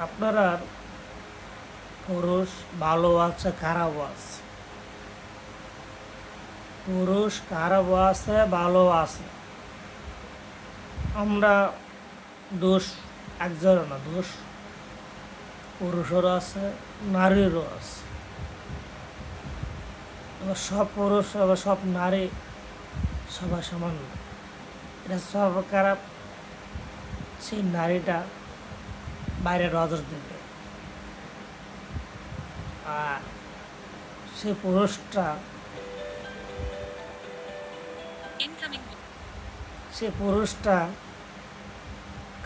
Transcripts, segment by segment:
আপনারা পুরুষ ভালো আছে, খারাপ আছে। পুরুষ খারাপ আছে, ভালো আছে। আমরা দোষ একজনের না, দোষ পুরুষেরও আছে, নারীরও আছে। এবার সব পুরুষ আবার সব নারী সবাই সমান না। এটা সব খারাপ, সেই নারীটা বাইরে নজর দেবে, আর সেই পুরুষটা সে পুরুষটা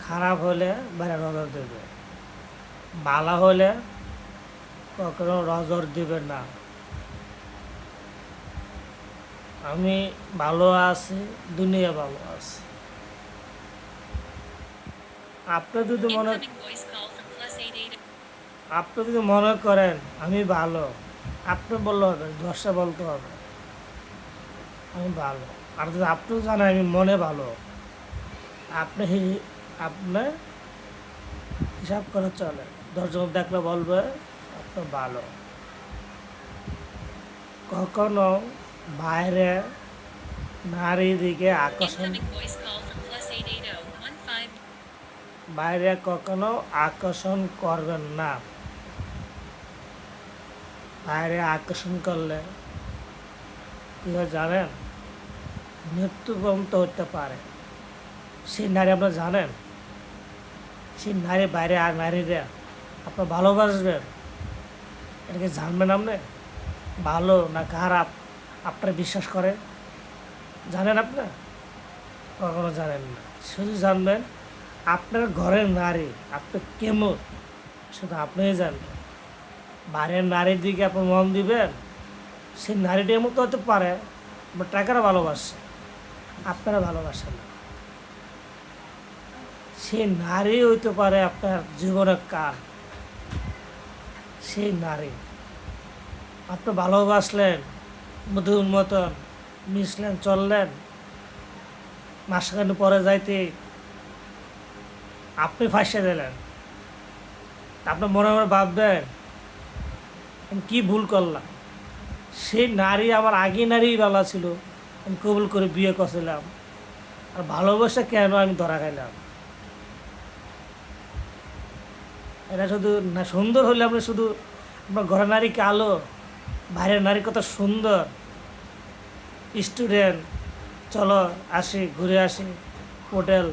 খারাপ হলে বাইরে নজর দেবে, ভালো হলে কখনো নজর দেবে না। আমি ভালো আছি, দুনিয়া ভালো আছে। আপনি যদি মনে আপনি যদি মনে করেন আমি ভালো, আপনি বললে হবে, দশটা বলতে হবে আমি ভালো। আর যদি আপনিও জানেন আমি মনে ভালো, আপনি আপনি হিসাব করে চলে, দশজন দেখলে বলবে আপনি ভালো। কখনো বাইরে নারীর দিকে বাইরে কখনো আকর্ষণ করবেন না। বাইরে আকর্ষণ করলে কী হয় জানেন? মৃত্যু পর্যন্ত হতে পারে। সেই নারী আপনারা জানেন, সেই নারী বাইরে আর নারীরা আপনার ভালোবাসবেন, এটাকে জানবেন আপনি ভালো না খারাপ আপনারা বিশ্বাস করেন? জানেন আপনি? কখনো জানেন না। শুধু জানবেন আপনার ঘরের নারী আপনি কেমন, শুধু আপনিই জানবেন। বাইরের নারীর দিকে আপনি মন দিবেন, সেই নারীটা এমন হতে পারে বা টাকারা ভালোবাসে, আপনারা ভালোবাসেন না। সেই নারী হইতে পারে আপনার জীবনের কাল। সেই নারী আপনি ভালোবাসলেন, মধুর মতন মিশলেন, চললেন, মাসখানে পরে যাইতে আপনি ফাঁসিয়ে দিলেন। আপনি মনে মনে ভাববেন আমি কী ভুল করলাম, সেই নারী আমার আগে নারীই ভালো ছিল, আমি কবুল করে বিয়ে করছিলাম, আর ভালোবাসা কেন আমি ধরা খাইলাম। এটা শুধু না সুন্দর হলে আপনি শুধু আপনার ঘরের নারী কালো, বাইরের নারী কত সুন্দর, স্টুডেন্ট, চলো আসি ঘুরে আসি হোটেল